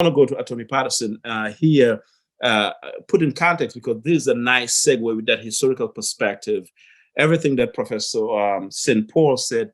want to go to Attorney Patterson here, put in context, because this is a nice segue with that historical perspective. Everything that Professor St. Paul said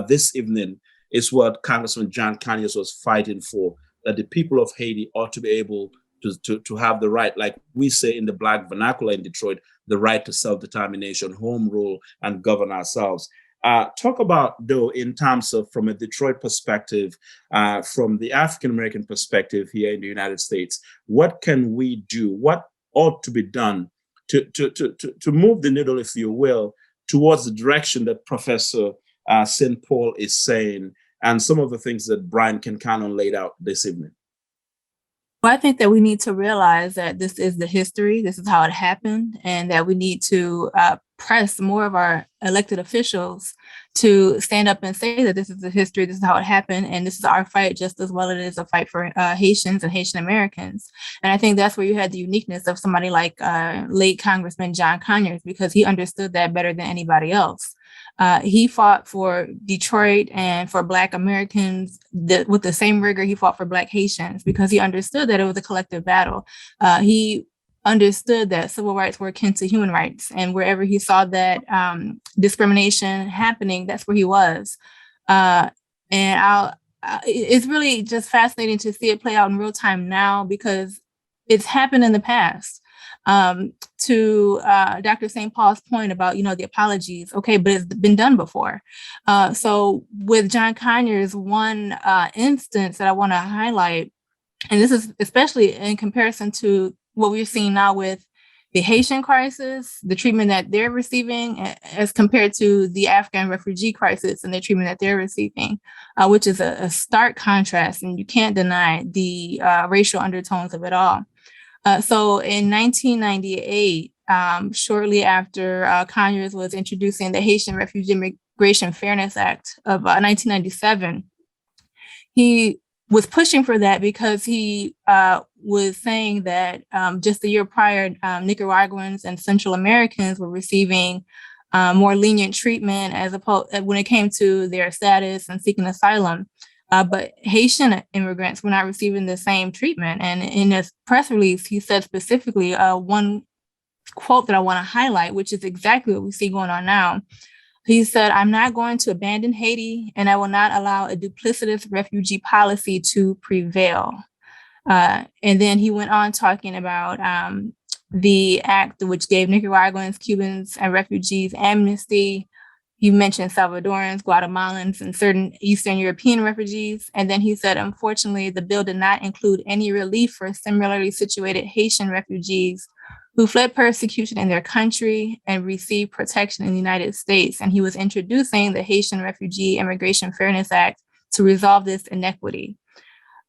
this evening is what Congressman John Conyers was fighting for, that the people of Haiti ought to be able to have the right, like we say in the Black vernacular in Detroit, the right to self-determination, home rule, and govern ourselves. Talk about, though, in terms of from a Detroit perspective, from the African-American perspective here in the United States, what can we do? What ought to be done to move the needle, if you will, towards the direction that Professor St. Paul is saying, and some of the things that Brian Kincannon laid out this evening? Well, I think that we need to realize that this is the history, this is how it happened, and that we need to press more of our elected officials to stand up and say that this is the history, this is how it happened, and this is our fight just as well as it is a fight for Haitians and Haitian Americans. And I think that's where you had the uniqueness of somebody like late Congressman John Conyers, because he understood that better than anybody else. He fought for Detroit and for Black Americans with the same rigor he fought for Black Haitians, because he understood that it was a collective battle. He understood that civil rights were akin to human rights, and wherever he saw that discrimination happening, that's where he was. It's really just fascinating to see it play out in real time now, because it's happened in the past. To Dr. St. Paul's point about, the apologies, okay, but it's been done before. So with John Conyers, one instance that I want to highlight, and this is especially in comparison to what we're seeing now with the Haitian crisis, the treatment that they're receiving as compared to the Afghan refugee crisis and the treatment that they're receiving, which is a stark contrast, and you can't deny the racial undertones of it all. So in 1998, shortly after Conyers was introducing the Haitian Refugee Migration Fairness Act of 1997, he was pushing for that because he was saying that just the year prior, Nicaraguans and Central Americans were receiving more lenient treatment as opposed when it came to their status and seeking asylum. But Haitian immigrants were not receiving the same treatment. And in his press release, he said specifically one quote that I want to highlight, which is exactly what we see going on now. He said, "I'm not going to abandon Haiti, and I will not allow a duplicitous refugee policy to prevail." And then he went on talking about the act which gave Nicaraguans, Cubans, and refugees amnesty. He mentioned Salvadorans, Guatemalans, and certain Eastern European refugees. And then he said, "Unfortunately, the bill did not include any relief for similarly situated Haitian refugees who fled persecution in their country and received protection in the United States." And he was introducing the Haitian Refugee Immigration Fairness Act to resolve this inequity.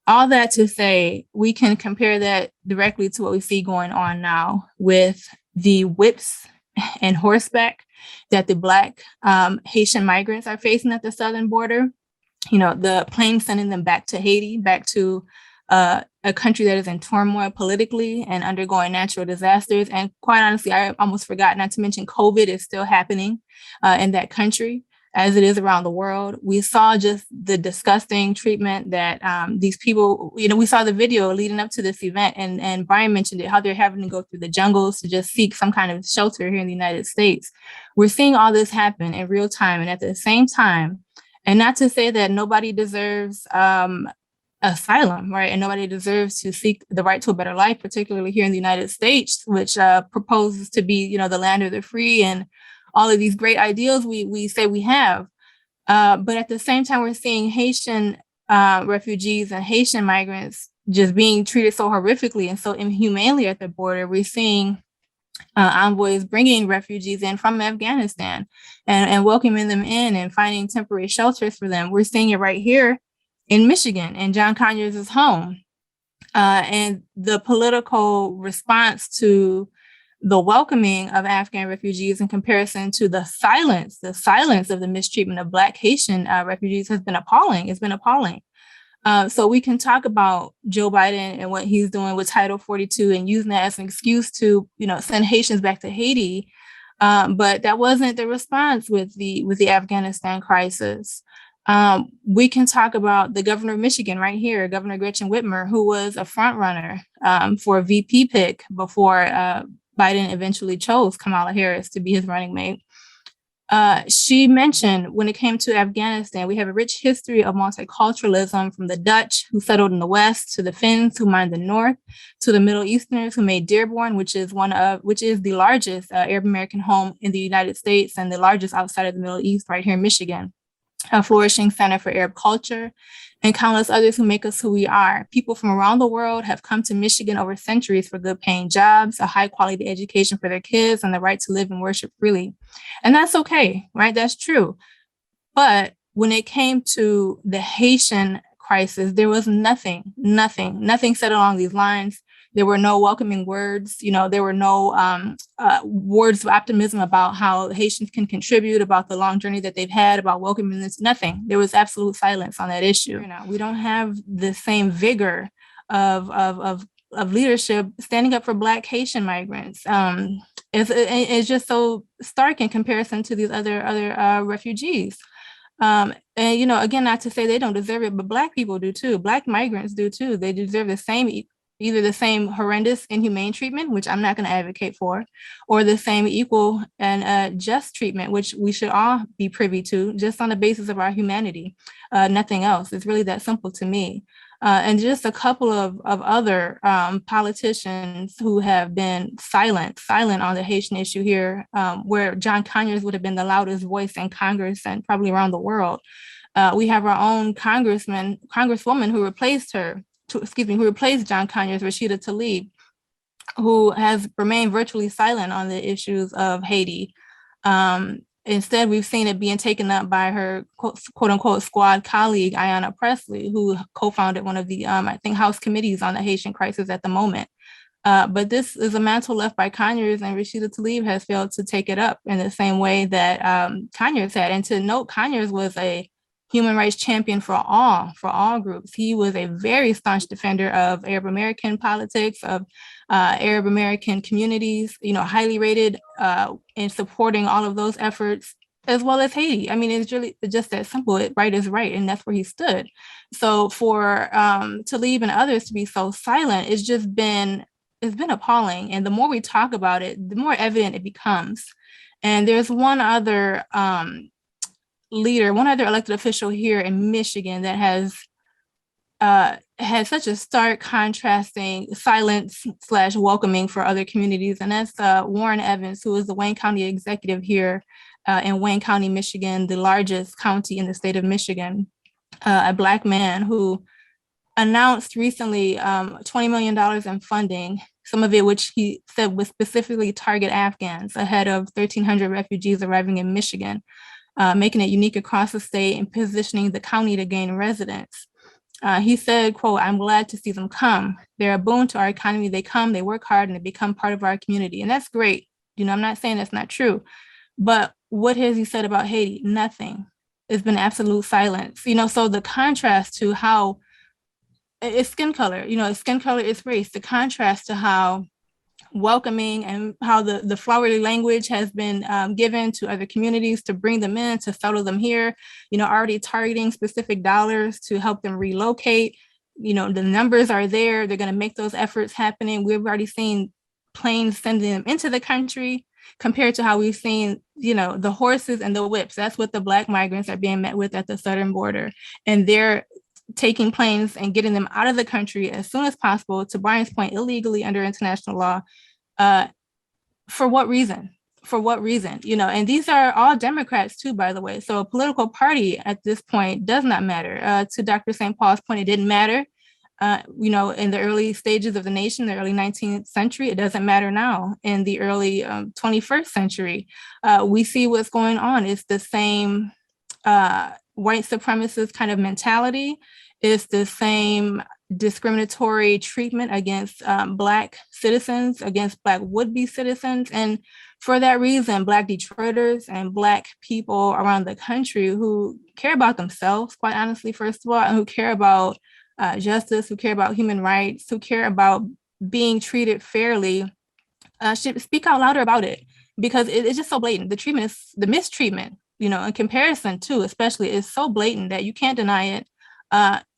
All that to say, we can compare that directly to what we see going on now with the whips and horseback that the Black Haitian migrants are facing at the southern border. The planes sending them back to Haiti, back to a country that is in turmoil politically and undergoing natural disasters. And quite honestly, I almost forgot not to mention COVID is still happening in that country, as it is around the world. We saw just the disgusting treatment that these people, we saw the video leading up to this event, and Brian mentioned it, how they're having to go through the jungles to just seek some kind of shelter here in the United States. We're seeing all this happen in real time. And at the same time, and not to say that nobody deserves asylum, right? And nobody deserves to seek the right to a better life, particularly here in the United States, which proposes to be, the land of the free and all of these great ideals we say we have. But at the same time, we're seeing Haitian refugees and Haitian migrants just being treated so horrifically and so inhumanely at the border. We're seeing envoys bringing refugees in from Afghanistan and welcoming them in and finding temporary shelters for them. We're seeing it right here in Michigan, in John Conyers' home. And the political response to the welcoming of Afghan refugees in comparison to the silence of the mistreatment of Black Haitian refugees has been appalling. It's been appalling. So we can talk about Joe Biden and what he's doing with Title 42 and using that as an excuse to, send Haitians back to Haiti. But that wasn't the response with the Afghanistan crisis. We can talk about the governor of Michigan right here, Governor Gretchen Whitmer, who was a front runner for a VP pick before Biden eventually chose Kamala Harris to be his running mate. She mentioned when it came to Afghanistan, we have a rich history of multiculturalism, from the Dutch who settled in the West, to the Finns who mined the North, to the Middle Easterners who made Dearborn, which is the largest Arab American home in the United States and the largest outside of the Middle East, right here in Michigan. A flourishing center for Arab culture, and countless others who make us who we are. People from around the world have come to Michigan over centuries for good paying jobs, a high quality education for their kids, and the right to live and worship freely. And that's okay, right? That's true. But when it came to the Haitian crisis, there was nothing said along these lines. There were no welcoming words. There were no words of optimism about how Haitians can contribute, about the long journey that they've had, about welcoming this. Nothing. There was absolute silence on that issue. We don't have the same vigor of leadership standing up for Black Haitian migrants. It's just so stark in comparison to these other refugees. And, again, not to say they don't deserve it, but Black people do too. Black migrants do too. They deserve either the same horrendous, inhumane treatment, which I'm not going to advocate for, or the same equal and just treatment, which we should all be privy to, just on the basis of our humanity. Nothing else. It's really that simple to me. And just a couple of other politicians who have been silent on the Haitian issue here, where John Conyers would have been the loudest voice in Congress and probably around the world. We have our own congresswoman who replaced John Conyers, Rashida Tlaib, who has remained virtually silent on the issues of Haiti. Instead, we've seen it being taken up by her quote unquote squad colleague, Ayanna Pressley, who co-founded one of the, House committees on the Haitian crisis at the moment. But this is a mantle left by Conyers, and Rashida Tlaib has failed to take it up in the same way that Conyers had. And to note, Conyers was a human rights champion for all groups. He was a very staunch defender of Arab American politics, of Arab American communities, highly rated in supporting all of those efforts, as well as Haiti. I mean, it's really just that simple. Right is right, and that's where he stood. So for Tlaib and others to be so silent, it's been appalling. And the more we talk about it, the more evident it becomes. And there's one other elected official here in Michigan that has had such a stark contrasting silence / welcoming for other communities. And that's Warren Evans, who is the Wayne County executive here in Wayne County, Michigan, the largest county in the state of Michigan, a Black man who announced recently $20 million in funding, some of it which he said would specifically target Afghans ahead of 1,300 refugees arriving in Michigan, making it unique across the state and positioning the county to gain residents. He said, quote, "I'm glad to see them come. They're a boon to our economy. They come, they work hard, and they become part of our community." And that's great. I'm not saying that's not true. But what has he said about Haiti? Nothing. It's been absolute silence. So the contrast to how it's skin color, skin color is race. The contrast to how welcoming and how the flowery language has been given to other communities to bring them in, to settle them here, already targeting specific dollars to help them relocate. The numbers are there. They're going to make those efforts happening. We've already seen planes sending them into the country compared to how we've seen, the horses and the whips. That's what the Black migrants are being met with at the southern border. And they're taking planes and getting them out of the country as soon as possible, to Brian's point, illegally under international law. For what reason? And these are all Democrats too, by the way. So a political party at this point does not matter. To Dr. St. Paul's point, it didn't matter, in the early stages of the nation, the early 19th century. It doesn't matter now in the early 21st century. We see what's going on. It's the same white supremacist kind of mentality. It's the same discriminatory treatment against Black citizens, against Black would-be citizens. And for that reason, Black Detroiters and Black people around the country who care about themselves, quite honestly, first of all, and who care about justice, who care about human rights, who care about being treated fairly, should speak out louder about it, because it's just so blatant. The mistreatment in comparison to, especially, is so blatant that you can't deny it.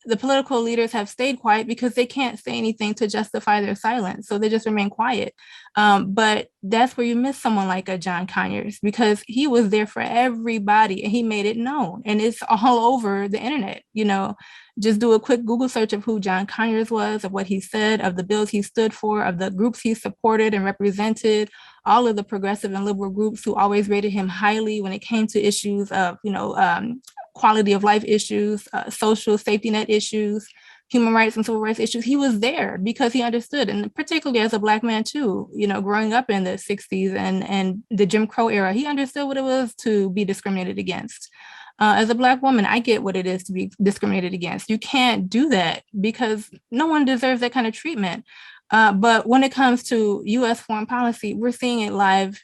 The political leaders have stayed quiet because they can't say anything to justify their silence. So they just remain quiet. But that's where you miss someone like a John Conyers, because he was there for everybody and he made it known. And it's all over the internet. Just do a quick Google search of who John Conyers was, of what he said, of the bills he stood for, of the groups he supported and represented, all of the progressive and liberal groups who always rated him highly when it came to issues of, quality of life issues, social safety net issues, human rights and civil rights issues. He was there because he understood, and particularly as a Black man too, growing up in the 60s and the Jim Crow era, he understood what it was to be discriminated against. As a Black woman, I get what it is to be discriminated against. You can't do that because no one deserves that kind of treatment. But when it comes to US foreign policy, we're seeing it live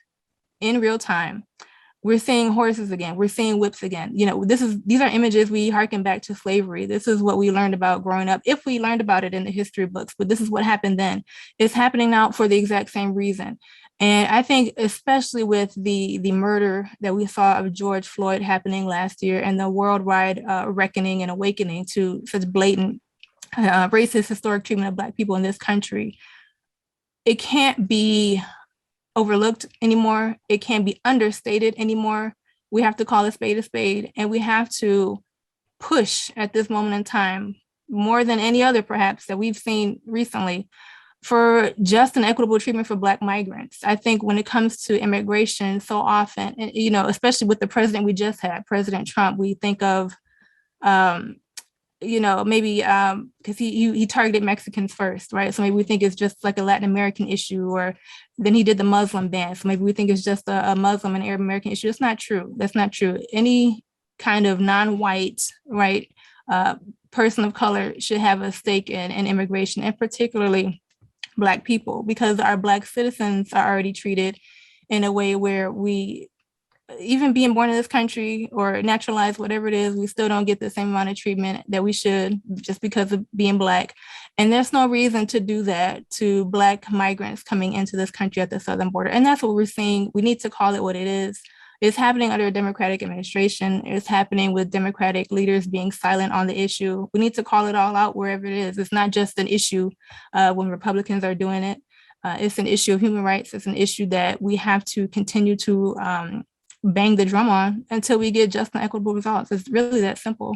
in real time. We're seeing horses again. We're seeing whips again. These are images we harken back to slavery. This is what we learned about growing up, if we learned about it in the history books, but this is what happened then. It's happening now for the exact same reason. And I think especially with the murder that we saw of George Floyd happening last year and the worldwide reckoning and awakening to such blatant racist historic treatment of Black people in this country, it can't be overlooked anymore. It can't be understated anymore. We have to call a spade, and we have to push at this moment in time, more than any other perhaps that we've seen recently, for just an equitable treatment for Black migrants. I think when it comes to immigration, so often, especially with the president we just had, President Trump, we think of maybe because he targeted Mexicans first, right? So maybe we think it's just like a Latin American issue, or then he did the Muslim ban. So maybe we think it's just a Muslim and Arab American issue. That's not true. That's not true. Any kind of non-white, right, person of color should have a stake in immigration, and particularly Black people, because our Black citizens are already treated in a way where we, even being born in this country or naturalized, whatever it is, we still don't get the same amount of treatment that we should just because of being Black. And there's no reason to do that to Black migrants coming into this country at the southern border. And that's what we're seeing. We need to call it what it is. It's happening under a Democratic administration. It's happening with Democratic leaders being silent on the issue. We need to call it all out wherever it is. It's not just an issue when Republicans are doing it. It's an issue of human rights. It's an issue that we have to continue to bang the drum on until we get just and equitable results. It's really that simple.